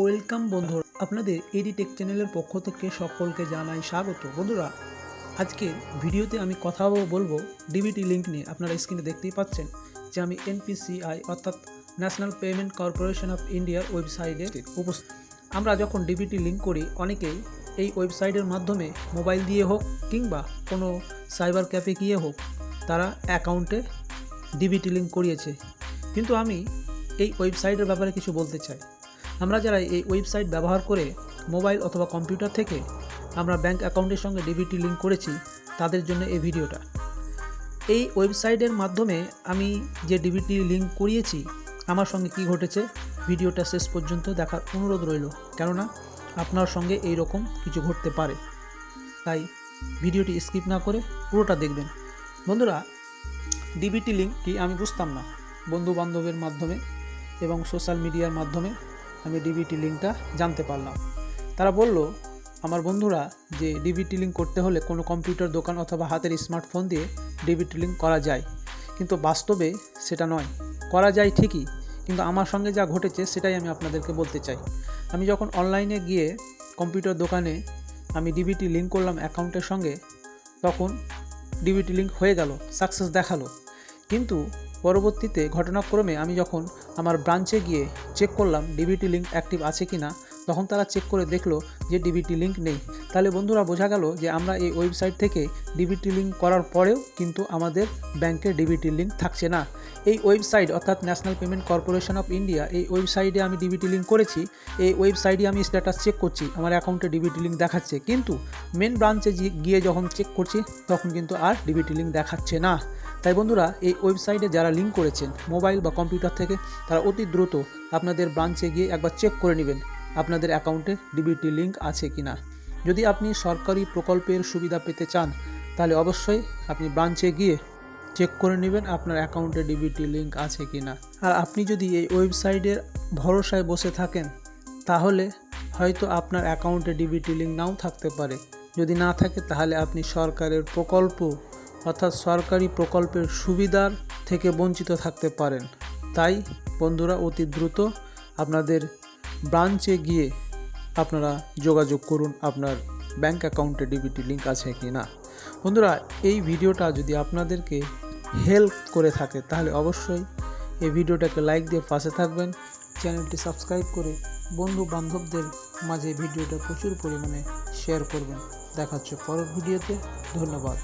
Welcome বন্ধুরা, আপনাদের এডিটেক চ্যানেলের পক্ষ থেকে সকলকে জানাই স্বাগত। বন্ধুরা, আজকে ভিডিওতে আমি কথা বলবো ডিবিটি লিঙ্ক নিয়ে। আপনারা স্ক্রিনে দেখতেই পাচ্ছেন যে আমি এনপিসিআই অর্থাৎ ন্যাশনাল পেমেন্ট কর্পোরেশন অফ ইন্ডিয়ার ওয়েবসাইটে উপস্থিত। আমরা যখন ডিবিটি লিঙ্ক করি, অনেকেই এই ওয়েবসাইটের মাধ্যমে মোবাইল দিয়ে হোক কিংবা কোনো সাইবার ক্যাফে গিয়ে হোক তারা অ্যাকাউন্টে ডিবিটি লিঙ্ক করিয়েছে। কিন্তু আমি এই ওয়েবসাইটের ব্যাপারে কিছু বলতে চাই। আমরা যারা এই ওয়েবসাইট ব্যবহার করে মোবাইল অথবা কম্পিউটার থেকে আমরা ব্যাংক অ্যাকাউন্টের সঙ্গে ডিবিটি লিঙ্ক করেছি, তাদের জন্য এই ভিডিওটা। এই ওয়েবসাইটের মাধ্যমে আমি যে ডিবিটি লিঙ্ক করিয়েছি, আমার সঙ্গে কি ঘটেছে ভিডিওটা শেষ পর্যন্ত দেখার অনুরোধ রইল, কেননা আপনার সঙ্গে এই রকম কিছু ঘটতে পারে। তাই ভিডিওটি স্কিপ না করে পুরোটা দেখবেন। বন্ধুরা, ডিবিটি লিঙ্ক কি আমি বুঝতাম না। বন্ধু বান্ধবের মাধ্যমে এবং সোশ্যাল মিডিয়ার মাধ্যমে আমি ডিবিটি লিঙ্কটা জানতে পারলাম। তারা বলল, আমার বন্ধুরা, যে ডিবিটি লিঙ্ক করতে হলে কোনো কম্পিউটার দোকান অথবা হাতের স্মার্টফোন দিয়ে ডিবিটি লিঙ্ক করা যায়, কিন্তু বাস্তবে সেটা নয়। করা যায় ঠিকই, কিন্তু আমার সঙ্গে যা ঘটেছে সেটাই আমি আপনাদেরকে বলতে চাই। আমি যখন অনলাইনে গিয়ে কম্পিউটার দোকানে আমি ডিবিটি লিঙ্ক করলাম অ্যাকাউন্টের সঙ্গে, তখন ডিবিটি লিঙ্ক হয়ে গেল, সাকসেস দেখালো। কিন্তু পরবর্তীতে ঘটনাক্রমে আমি যখন আমার ব্রাঞ্চে গিয়ে চেক করলাম ডিবিটি লিঙ্ক অ্যাক্টিভ আছে কি না, তখন তারা চেক করে দেখলো যে ডিবিটি লিঙ্ক নেই। তাহলে বন্ধুরা, বোঝা গেল যে আমরা এই ওয়েবসাইট থেকে ডিবিটি লিঙ্ক করার পরেও কিন্তু আমাদের ব্যাংকের ডিবিটি লিঙ্ক থাকছে না। এই ওয়েবসাইট অর্থাৎ national payment corporation of India, এই ওয়েবসাইটে আমি ডিবিটি লিঙ্ক করেছি। এই ওয়েবসাইটে আমি স্ট্যাটাস চেক করছি, আমার অ্যাকাউন্টে ডিবিটি লিঙ্ক দেখাচ্ছে, কিন্তু মেন ব্রাঞ্চে গিয়ে যখন চেক করছি তখন কিন্তু আর ডিবিটি লিঙ্ক দেখাচ্ছে না। তাই বন্ধুরা, এই ওয়েবসাইটে যারা লিঙ্ক করেছেন মোবাইল বা কম্পিউটার থেকে, তারা অতি দ্রুত আপনাদের ব্রাঞ্চে গিয়ে একবার চেক করে নেবেন আপনাদের অ্যাকাউন্টে ডিবিটি লিঙ্ক আছে কি না। যদি আপনি সরকারি প্রকল্পের সুবিধা পেতে চান, তাহলে অবশ্যই আপনি ব্রাঞ্চে গিয়ে চেক করে নেবেন আপনার অ্যাকাউন্টে ডিবিটি লিঙ্ক আছে কি না। আর আপনি যদি এই ওয়েবসাইটের ভরসায় বসে থাকেন, তাহলে হয়তো আপনার অ্যাকাউন্টে ডিবিটি লিঙ্ক নাও থাকতে পারে। যদি না থাকে, তাহলে আপনি সরকারের প্রকল্প অর্থাৎ সরকারি প্রকল্পের সুবিধার থেকে বঞ্চিত থাকতে পারেন। তাই বন্ধুরা, অতি দ্রুত আপনাদের ব্রাঞ্চে গিয়ে আপনারা যোগাযোগ করুন আপনার ব্যাংক অ্যাকাউন্টে ডিবিটি লিঙ্ক আছে কি না। বন্ধুরা, এই ভিডিওটা যদি আপনাদেরকে হেল্প করে থাকে, তাহলে অবশ্যই এই ভিডিওটাকে লাইক দিয়ে পাশে থাকবেন, চ্যানেলটি সাবস্ক্রাইব করে বন্ধু বান্ধবদের মাঝে ভিডিওটা প্রচুর পরিমাণে শেয়ার করবেন। দেখা হচ্ছে পরের ভিডিওতে। ধন্যবাদ।